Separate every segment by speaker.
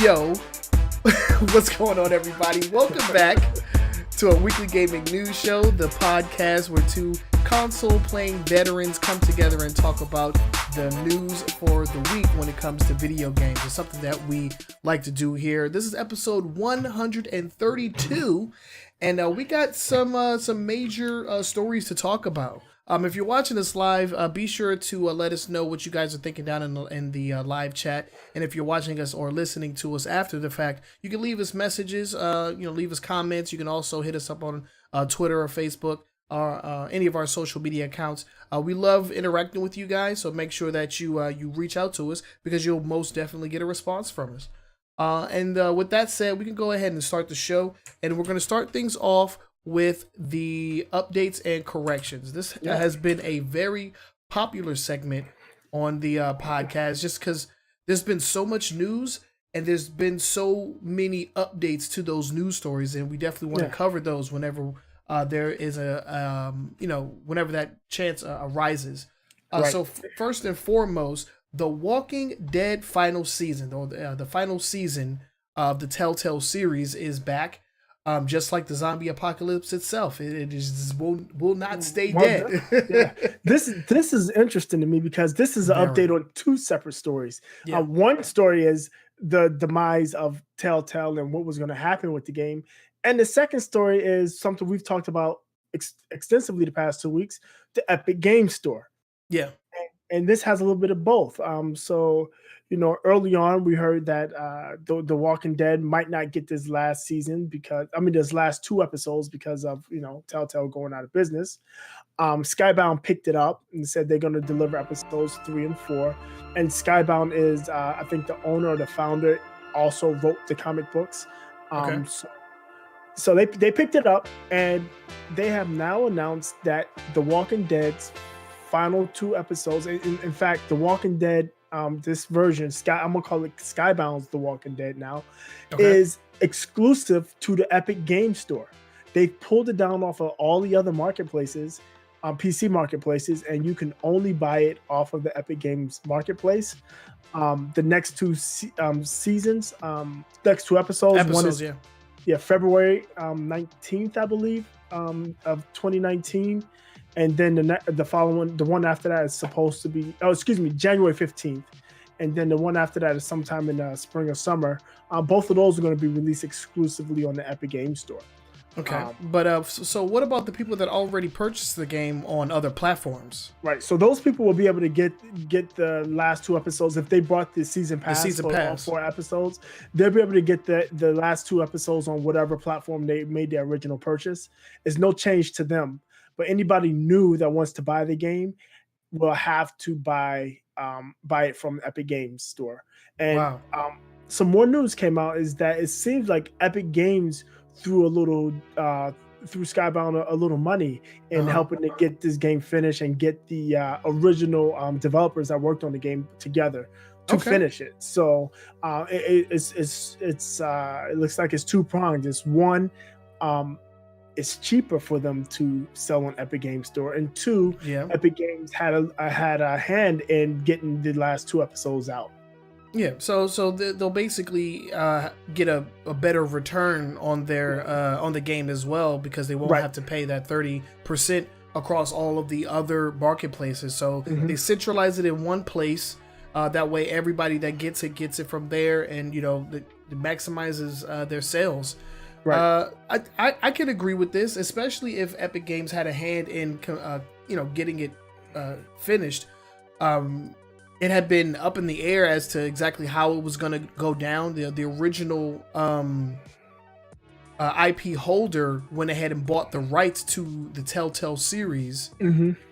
Speaker 1: Yo, what's going on, everybody? Welcome back to a weekly gaming news show, the podcast where two console-playing veterans come together and talk about the news for the week when it comes to video games. It's something that we like to do here. This is episode 132, and we got some major stories to talk about. If you're watching this live, be sure to let us know what you guys are thinking down in the live chat. And if you're watching us or listening to us after the fact, you can leave us messages, leave us comments. You can also hit us up on Twitter or Facebook or any of our social media accounts. We love interacting with you guys, so make sure that you reach out to us because you'll most definitely get a response from us. And with that said, we can go ahead and start the show. And we're going to start things off with the updates and corrections. This has been a very popular segment on the podcast just because there's been so much news and there's been so many updates to those news stories, and we definitely want to cover those whenever there is whenever that chance arises. So first and foremost, the Walking Dead final season, or the final season of the Telltale series is back. Just like the zombie apocalypse itself, it will not stay dead.
Speaker 2: This is interesting to me because this is an update on two separate stories. One story is the demise of Telltale and what was going to happen with the game, and the second story is something we've talked about extensively the past 2 weeks: the Epic Game Store.
Speaker 1: Yeah,
Speaker 2: and this has a little bit of both. Early on we heard that the Walking Dead might not get this last season this last 2 episodes because of Telltale going out of business. Skybound picked it up and said they're going to deliver episodes 3 and 4. And Skybound is, I think, the owner or the founder also wrote the comic books. So they picked it up, and they have now announced that the Walking Dead's final 2 episodes, in fact, the Walking Dead, this version, I'm gonna call it Skybound's The Walking Dead now, is exclusive to the Epic Game Store. They've pulled it down off of all the other marketplaces, PC marketplaces, and you can only buy it off of the Epic Games marketplace. The next 2 seasons, next 2 episodes. One is February 19th, I believe, of 2019. And then the following, the one after that is supposed to be, January 15th. And then the one after that is sometime in spring or summer. Both of those are going to be released exclusively on the Epic Game Store.
Speaker 1: Okay. But so what about the people that already purchased the game on other platforms?
Speaker 2: Right. So those people will be able to get the last 2 episodes. If they bought the season pass for all 4 episodes, they'll be able to get the last 2 episodes on whatever platform they made their original purchase. It's no change to them. But anybody new that wants to buy the game will have to buy it from the Epic Games Store. And some more news came out is that it seems like Epic Games threw through Skybound a little money in helping to get this game finished and get the original developers that worked on the game together to finish it. So it looks like it's 2-pronged. It's one. It's cheaper for them to sell on Epic Games Store, and 2, Epic Games had a hand in getting the last 2 episodes out.
Speaker 1: Yeah, so they'll basically get a better return on their on the game as well, because they won't have to pay that 30% across all of the other marketplaces. So they centralize it in one place. That way, everybody that gets it from there, and it maximizes their sales. Right. I can agree with this, especially if Epic Games had a hand in getting it finished. It had been up in the air as to exactly how it was going to go down. The original IP holder went ahead and bought the rights to the Telltale series.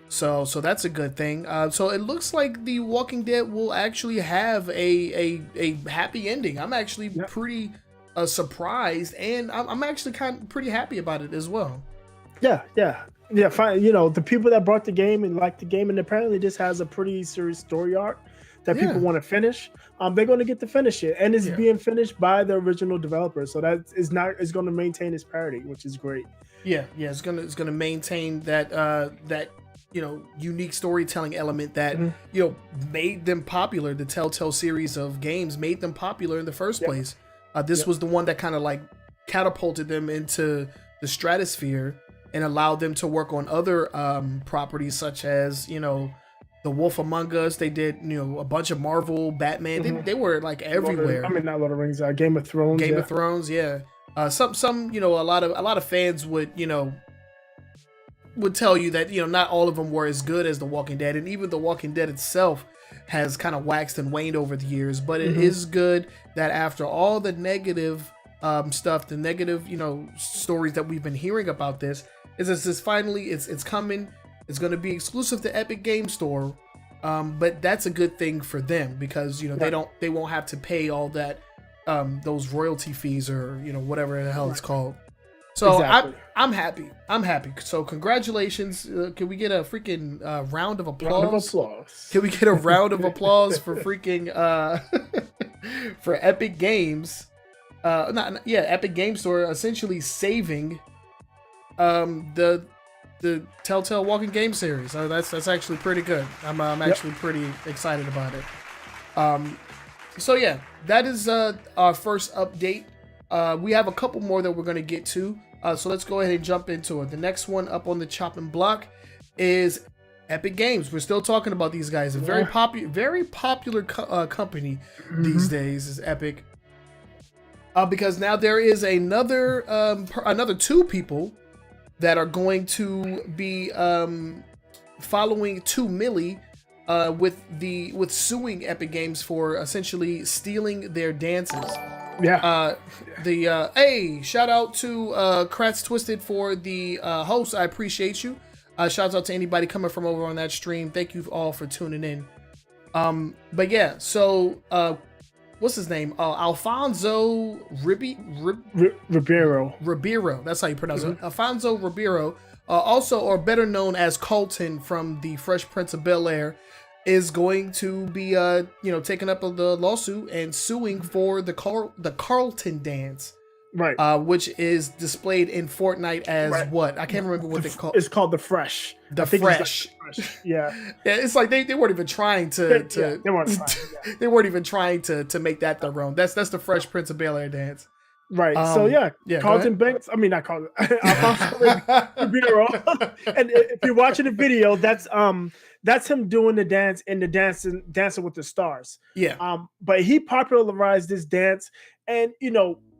Speaker 1: So that's a good thing. So it looks like The Walking Dead will actually have a happy ending. I'm actually pretty surprised, and I'm actually pretty happy about it as well.
Speaker 2: Yeah. Fine. The people that brought the game and liked the game, and apparently this has a pretty serious story arc that people want to finish. They're going to get to finish it, and it's being finished by the original developers. So that is it's going to maintain its parity, which is great.
Speaker 1: Yeah. It's going to maintain that unique storytelling element that made them popular. The Telltale series of games made them popular in the first place. This was the one that kind of like catapulted them into the stratosphere and allowed them to work on other properties such as The Wolf Among Us. They did a bunch of Marvel, Batman. They were like everywhere.
Speaker 2: Not Lord of the Rings. Game of Thrones.
Speaker 1: Game of Thrones. Yeah. Some a lot of fans would tell you that not all of them were as good as The Walking Dead, and even The Walking Dead itself has kind of waxed and waned over the years. But it is good that after all the negative stuff, the negative stories that we've been hearing about this, is finally it's coming. It's going to be exclusive to Epic Game Store, but that's a good thing for them because they won't have to pay all that those royalty fees or whatever the hell it's called. So exactly. I'm happy. So congratulations. Can we get a freaking round of applause? Can we get a round of applause for freaking for Epic Games? Epic Game Store essentially saving the Telltale walking game series. So that's actually pretty good. I'm actually pretty excited about it. So yeah, that is our first update. We have a couple more that we're going to get to. So let's go ahead and jump into it. The next one up on the chopping block is Epic Games. We're still talking about these guys. A very popular company these days is Epic. Because now there is another two people that are going to be following 2 Milli with suing Epic Games for essentially stealing their dances. Hey, shout out to Kratz Twisted for the host. I appreciate you. Shouts out to anybody coming from over on that stream. Thank you all for tuning in. But yeah, so what's his name? Alfonso
Speaker 2: Ribeiro.
Speaker 1: Ribeiro. That's how you pronounce it. Alfonso Ribeiro, also or better known as Carlton from the Fresh Prince of Bel-Air, is going to be taking up the lawsuit and suing for the Carlton dance,
Speaker 2: right?
Speaker 1: Which is displayed in Fortnite as what? I can't remember what they call.
Speaker 2: It's called the Fresh.
Speaker 1: The Fresh.
Speaker 2: Yeah.
Speaker 1: It's like they weren't even trying to.
Speaker 2: They weren't trying. Yeah.
Speaker 1: They weren't even trying to make that their own. That's the Fresh Prince of Bel-Air dance.
Speaker 2: Right. So Carlton Banks. I mean, not Carlton. Alfonso Ribeiro. And if you're watching the video, that's him doing the dance in the Dancing with the Stars.
Speaker 1: Yeah.
Speaker 2: But he popularized this dance, and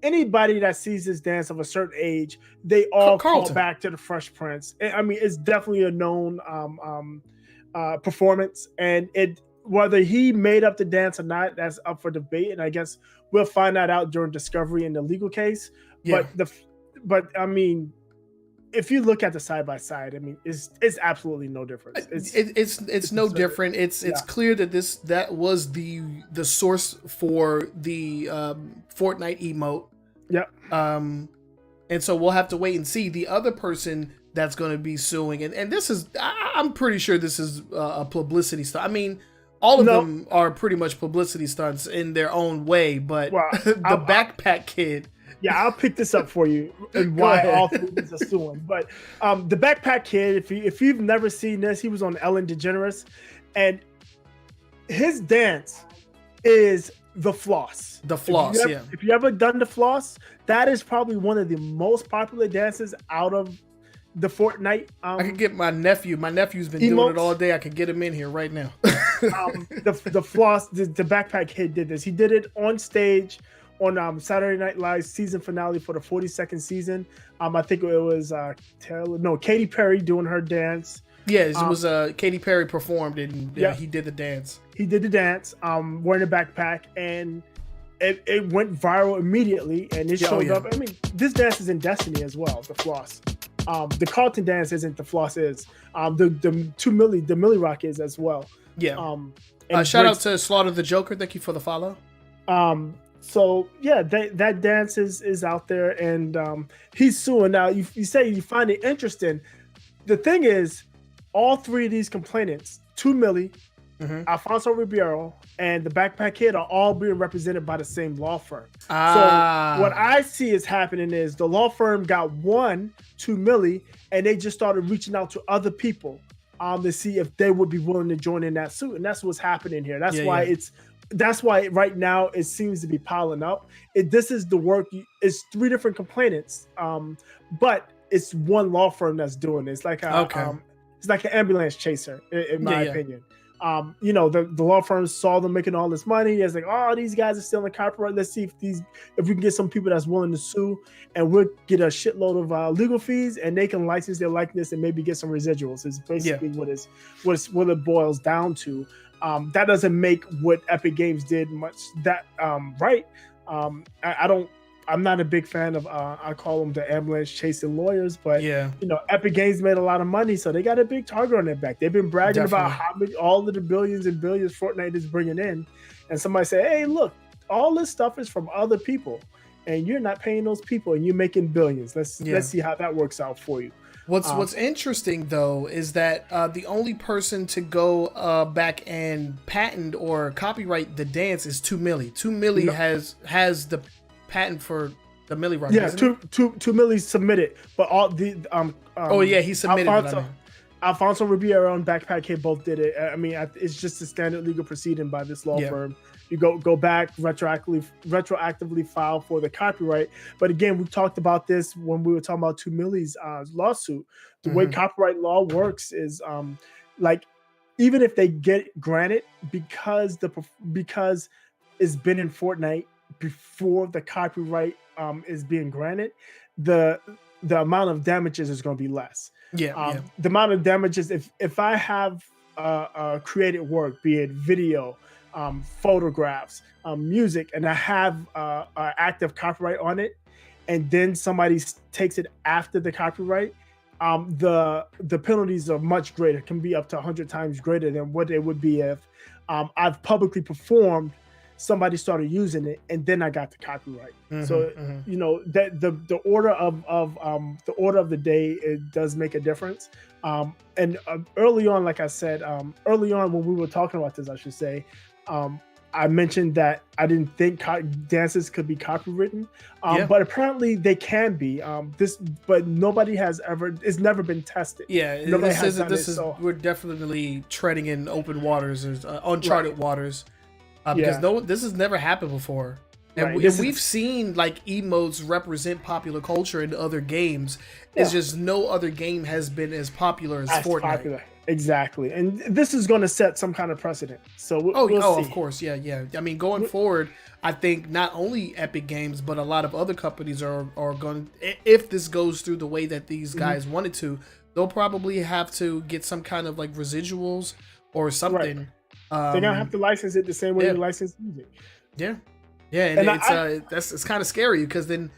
Speaker 2: anybody that sees this dance of a certain age, they all call back to the Fresh Prince. I mean, it's definitely a known performance, and whether he made up the dance or not, that's up for debate. And I guess we'll find that out during discovery in the legal case.
Speaker 1: Yeah.
Speaker 2: But I mean, if you look at the side by side, I mean, it's absolutely no difference.
Speaker 1: It's no different. It's clear that that was the source for the Fortnite emote.
Speaker 2: Yep.
Speaker 1: And so we'll have to wait and see. The other person that's going to be suing, and this is, I'm pretty sure this is a publicity stunt. I mean, all of them are pretty much publicity stunts in their own way, but the Backpack Kid.
Speaker 2: Yeah, I'll pick this up for you and why all three of these are suing. But the Backpack Kid, if you've never seen this, he was on Ellen DeGeneres, and his dance is the floss.
Speaker 1: The floss,
Speaker 2: If you ever done the floss, that is probably one of the most popular dances out of the Fortnite.
Speaker 1: I could get my nephew. My nephew's been doing it all day. I could get him in here right now.
Speaker 2: The floss, the Backpack Kid did this. He did it on stage on Saturday Night Live's season finale for the 42nd season. I think it was Katy Perry doing her dance.
Speaker 1: Yeah, it was Katy Perry performed and he did the dance.
Speaker 2: He did the dance, wearing a backpack, and it went viral immediately, and it showed up. I mean, this dance is in Destiny as well, the floss. The Carlton dance isn't, the floss is. The 2 Milli, the Milli Rock is as well.
Speaker 1: Yeah. Shout out to Slaughter the Joker. Thank you for the follow.
Speaker 2: So yeah, that dance is out there, and he's suing. Now you say you find it interesting. The thing is, all three of these complainants, 2 Milli, Alfonso Ribeiro, and the Backpack Kid, are all being represented by the same law firm. So what I see is happening is the law firm got 2 Milli, and they just started reaching out to other people to see if they would be willing to join in that suit, and that's what's happening here. That's why right now it seems to be piling up. This is the work. It's 3 different complainants, but it's one law firm that's doing it. It's like it's like an ambulance chaser, in my opinion. The law firms saw them making all this money. It's like, oh, these guys are stealing copyright. Let's see if we can get some people that's willing to sue, and we'll get a shitload of legal fees, and they can license their likeness and maybe get some residuals. Is basically what it boils down to. That doesn't make what Epic Games did much right. I'm not a big fan of I call them the ambulance chasing lawyers, but Epic Games made a lot of money, so they got a big target on their back. They've been bragging about how many, all of the billions and billions Fortnite is bringing in, and somebody say, "Hey, look, all this stuff is from other people, and you're not paying those people, and you're making billions. Let's see how that works out for you."
Speaker 1: What's interesting though is that the only person to go back and patent or copyright the dance is 2 Milli. 2 Milli has the patent for the Milli run.
Speaker 2: Yeah, 2 Milli submitted, but all the
Speaker 1: he submitted.
Speaker 2: Alfonso Ribeiro and Backpack Kid both did it. I mean, it's just a standard legal proceeding by this law firm. You go back, retroactively file for the copyright. But again, we talked about this when we were talking about 2 Milli's lawsuit. The way copyright law works is like, even if they get granted, because it's been in Fortnite before the copyright is being granted, the amount of damages is going to be less. The amount of damages, if I have created work, be it video, photographs, music, and I have active copyright on it, and then somebody takes it after the copyright, the penalties are much greater. Can be up to 100 times greater than what it would be if I've publicly performed, somebody started using it, and then I got the copyright. That the order of the day, it does make a difference. And early on, like I said, early on when we were talking about this, I should say, I mentioned that I didn't think dances could be copywritten, but apparently they can be. But nobody has ever. It's never been tested.
Speaker 1: Yeah, we're definitely treading in open waters, or uncharted waters. Because this has never happened before. And we've seen like emotes represent popular culture in other games. It's just no other game has been as popular as Fortnite. Popular.
Speaker 2: Exactly. And this is going to set some kind of precedent. So we'll see.
Speaker 1: Of course. Yeah. I mean, going forward, I think not only Epic Games, but a lot of other companies are going, if this goes through the way that these guys wanted to, they'll probably have to get some kind of like residuals or something.
Speaker 2: Right. They're gonna have to license it the same way you license music.
Speaker 1: And it's kind of scary, because then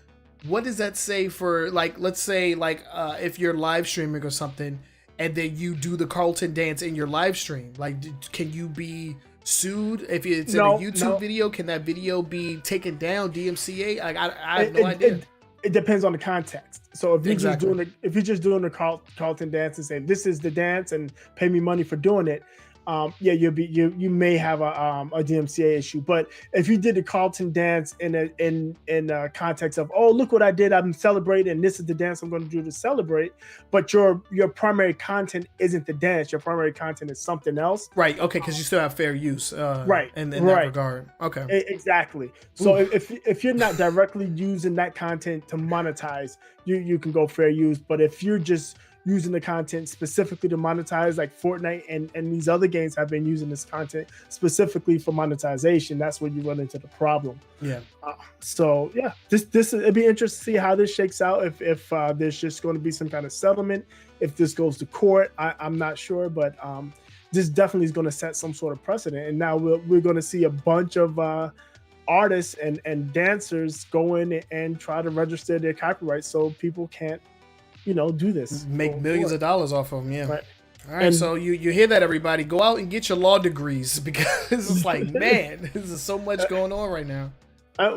Speaker 1: what does that say for, like, let's say like if you're live streaming or something, and then you do the Carlton dance in your live stream, like, can you be sued if it's in a YouTube video? Can that video be taken down, DMCA? Like, I have no idea.
Speaker 2: It depends on the context. So if you're just doing the Carlton dance and saying this is the dance and pay me money for doing it, you may have a DMCA issue. But if you did the Carlton dance in a context of, oh, look what I did, I'm celebrating, and this is the dance I'm going to do to celebrate, but your primary content isn't the dance, your primary content is something else.
Speaker 1: Right. Okay. Because you still have fair use. Right. In that regard. Okay.
Speaker 2: Exactly. So if you're not directly using that content to monetize, you can go fair use. But if you're just using the content specifically to monetize, like Fortnite and these other games have been using this content specifically for monetization, that's where you run into the problem. This it'd be interesting to see how this shakes out, if there's just going to be some kind of settlement, if this goes to court. I'm not sure, but this definitely is going to set some sort of precedent, and now we're going to see a bunch of artists and dancers go in and try to register their copyright so people can't do this,
Speaker 1: make millions of dollars off of them. All right, so you hear that, everybody? Go out and get your law degrees, because it's like, man, there's so much going on right now.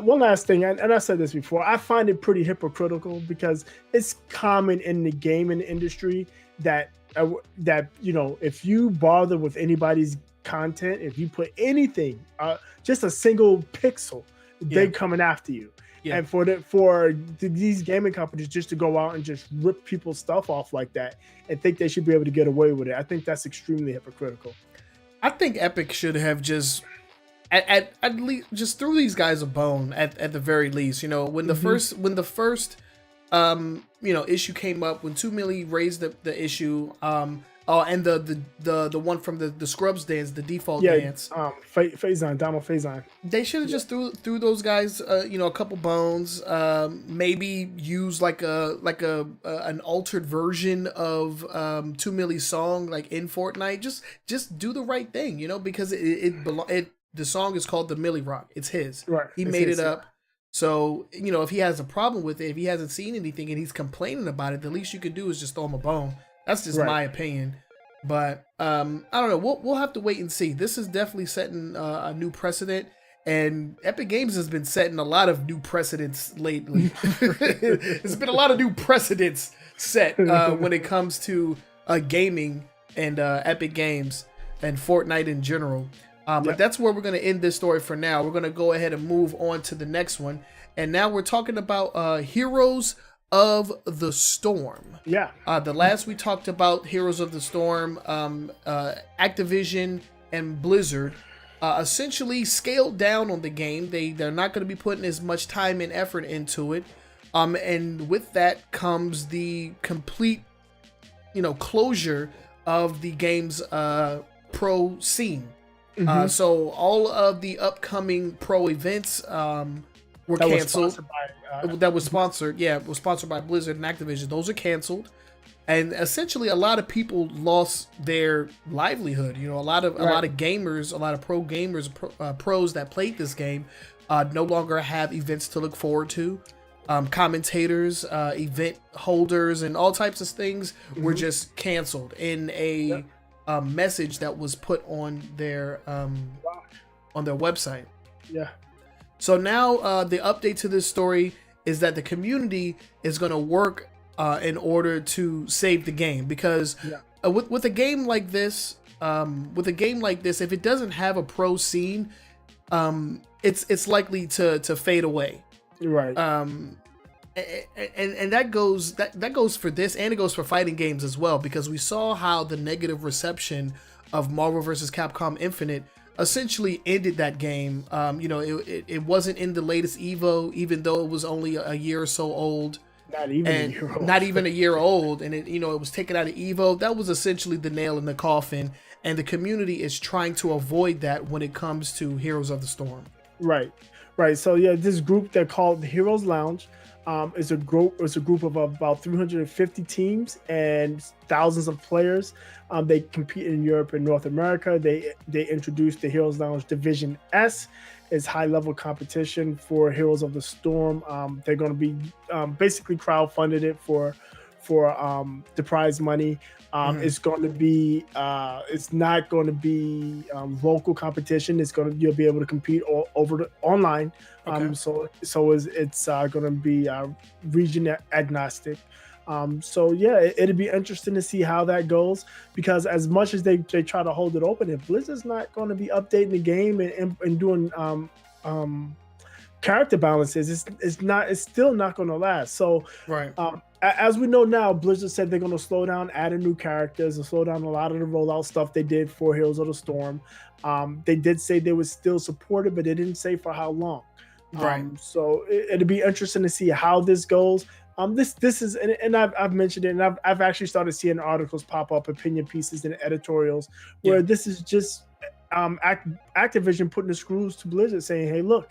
Speaker 2: One last thing, and I said this before, I find it pretty hypocritical, because it's common in the gaming industry that if you bother with anybody's content, if you put anything, just a single pixel, they're coming after you.
Speaker 1: Yeah.
Speaker 2: And for these gaming companies just to go out and just rip people's stuff off like that and think they should be able to get away with it, I think that's extremely hypocritical.
Speaker 1: I think Epic should have just at least just threw these guys a bone at the very least. You know, when the first issue came up, when 2 Milli raised the issue, and the one from the Scrubs dance, the default dance.
Speaker 2: Faison, Donald Faison.
Speaker 1: They should have just threw those guys, a couple bones. Maybe use like an altered version of 2 Milli's song, like in Fortnite. Just do the right thing, because the song is called the Milli Rock. It's his.
Speaker 2: Right.
Speaker 1: He made it up. So, if he has a problem with it, if he hasn't seen anything and he's complaining about it, the least you could do is just throw him a bone. That's just my opinion. But I don't know. We'll have to wait and see. This is definitely setting a new precedent. And Epic Games has been setting a lot of new precedents lately. There's been a lot of new precedents set when it comes to gaming and Epic Games and Fortnite in general. But that's where we're going to end this story for now. We're going to go ahead and move on to the next one. And now we're talking about Heroes of the Storm.
Speaker 2: Yeah.
Speaker 1: The last we talked about Heroes of the Storm, Activision and Blizzard essentially scaled down on the game. They're not going to be putting as much time and effort into it. And with that comes the complete, closure of the game's pro scene. So all of the upcoming pro events were canceled. That was sponsored by Blizzard and Activision. Those are canceled, and essentially a lot of people lost their livelihood. A lot of gamers, a lot of pro gamers, pros that played this game, no longer have events to look forward to. Commentators, event holders, and all types of things were just canceled in a message that was put on their website.
Speaker 2: Yeah.
Speaker 1: So now the update to this story is that the community is going to work in order to save the game, because with a game like this, if it doesn't have a pro scene, it's likely to fade away.
Speaker 2: Right.
Speaker 1: And that goes for this, and it goes for fighting games as well, because we saw how the negative reception of Marvel vs. Capcom Infinite essentially ended that game. It wasn't in the latest Evo, even though it was only a year or so old. Not even a year old, and it was taken out of Evo. That was essentially the nail in the coffin, and the community is trying to avoid that when it comes to Heroes of the Storm.
Speaker 2: Right. So this group they're called the Heroes Lounge. It's a group of about 350 teams and thousands of players. They compete in Europe and North America. They introduced the Heroes Lounge Division S. It's high-level competition for Heroes of the Storm. They're going to be basically crowdfunded it for the prize money. It's going to be it's not going to be local competition. You'll be able to compete over online.
Speaker 1: Okay.
Speaker 2: So it's going to be region agnostic. It'll be interesting to see how that goes, because as much as they try to hold it open, if Blizzard's not going to be updating the game and doing character balances, it's still not going to last. So
Speaker 1: right.
Speaker 2: As we know now, Blizzard said they're going to slow down adding new characters and slow down a lot of the rollout stuff they did for Heroes of the Storm. They did say they would still support it, but they didn't say for how long.
Speaker 1: Right.
Speaker 2: So it'll be interesting to see how this goes. This is, and I've mentioned it, and I've actually started seeing articles pop up, opinion pieces and editorials where this is just Activision putting the screws to Blizzard, saying, "Hey, look,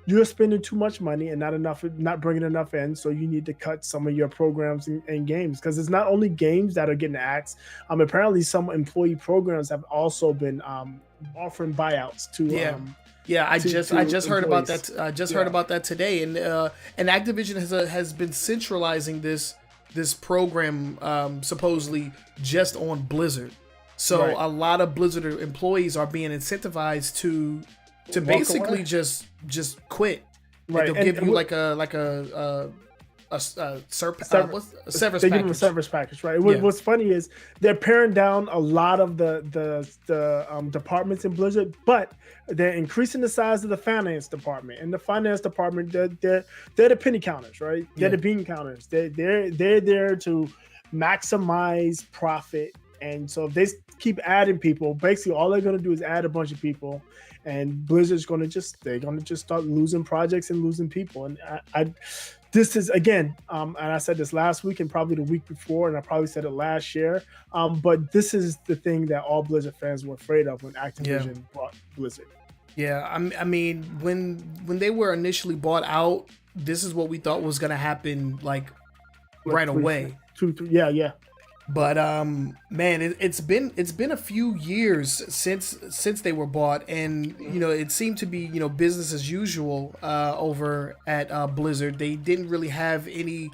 Speaker 2: you're spending too much money and not bringing enough in, so you need to cut some of your programs and games." Because it's not only games that are getting axed. Apparently, some employee programs have also been offering buyouts to.
Speaker 1: I just heard about that. I just heard about that today, and Activision has been centralizing this program supposedly just on Blizzard. So a lot of Blizzard employees are being incentivized to basically just quit. Right. They'll give you like a severance
Speaker 2: they give them a severance package, right? What's funny is they're paring down a lot of the departments in Blizzard, but they're increasing the size of the finance department. And the finance department, they're the penny counters, right? They're the bean counters. They're there to maximize profit. And so if they keep adding people, basically all they're going to do is add a bunch of people, and Blizzard's going to just start losing projects and losing people. And this is, again, and I said this last week and probably the week before, and I probably said it last year, but this is the thing that all Blizzard fans were afraid of when Activision bought Blizzard.
Speaker 1: Yeah, I mean, when they were initially bought out, this is what we thought was going to happen, like right away.
Speaker 2: Yeah.
Speaker 1: But man, it's been a few years since they were bought, and it seemed to be business as usual over at Blizzard. They didn't really have any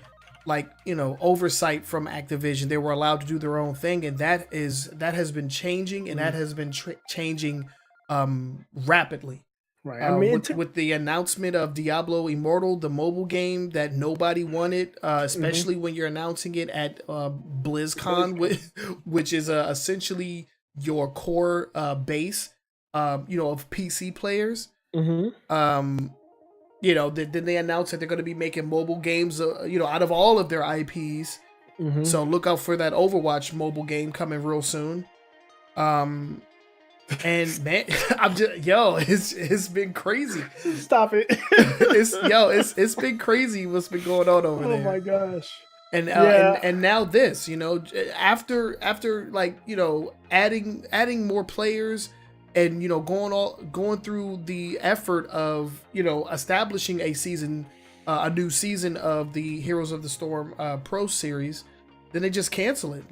Speaker 1: oversight from Activision. They were allowed to do their own thing, and that has been changing, and that has been changing rapidly.
Speaker 2: Right. I mean,
Speaker 1: with the announcement of Diablo Immortal, the mobile game that nobody wanted, especially when you're announcing it at BlizzCon, which is essentially your core base, of PC players. Then they announced that they're going to be making mobile games, out of all of their IPs. So look out for that Overwatch mobile game coming real soon. And man, it's been crazy.
Speaker 2: Stop it.
Speaker 1: It's been crazy what's been going on over there.
Speaker 2: Oh my gosh.
Speaker 1: And now this, after adding more players and going through the effort of establishing a new season of the Heroes of the Storm Pro series, then they just cancel it.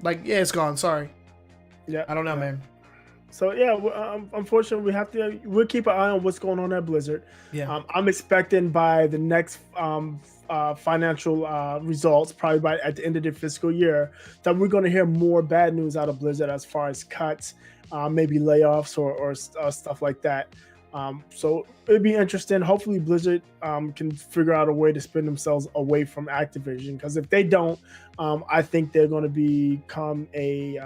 Speaker 1: It's gone. Sorry.
Speaker 2: Yeah,
Speaker 1: I don't know, man.
Speaker 2: So unfortunately, we'll keep an eye on what's going on at Blizzard.
Speaker 1: Yeah,
Speaker 2: I'm expecting by the next financial results, probably at the end of the fiscal year, that we're going to hear more bad news out of Blizzard as far as cuts, maybe layoffs or stuff like that. So it'd be interesting. Hopefully, Blizzard can figure out a way to spin themselves away from Activision, because if they don't, I think they're going to become a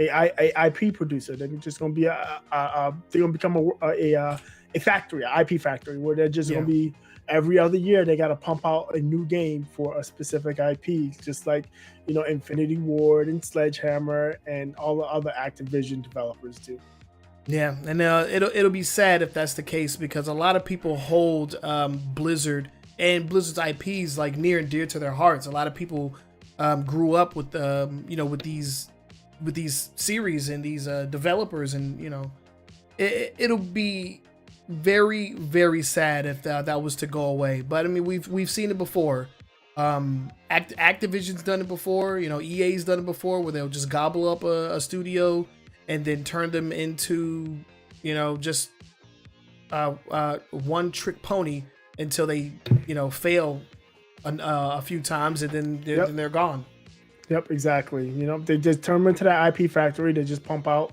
Speaker 2: IP producer. They're just going to be they're going to become a factory, an IP factory, where they're just going to be every other year they got to pump out a new game for a specific IP, just like Infinity Ward and Sledgehammer and all the other Activision developers do.
Speaker 1: Yeah, and it'll be sad if that's the case, because a lot of people hold Blizzard and Blizzard's IPs like near and dear to their hearts. A lot of people grew up with with these series and these developers, and it'll be very, very sad if that was to go away. But I mean, we've seen it before. Activision's done it before. EA's done it before, where they'll just gobble up a studio and then turn them into just one trick pony until they fail a few times, and then they're gone.
Speaker 2: Yep, exactly. They just turn them into that IP factory. They just pump out,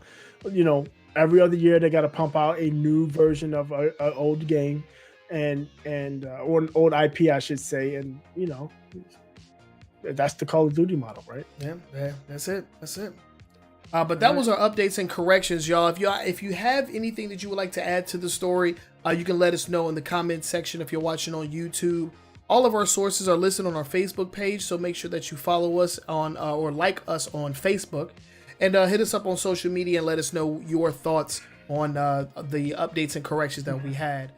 Speaker 2: every other year they got to pump out a new version of an old game, or an old IP, I should say. And that's the Call of Duty model, right?
Speaker 1: Yeah, that's it. But that was our updates and corrections, y'all. If you have anything that you would like to add to the story, you can let us know in the comments section if you're watching on YouTube. All of our sources are listed on our Facebook page, so make sure that you follow us on or like us on Facebook, and hit us up on social media and let us know your thoughts on the updates and corrections that we had.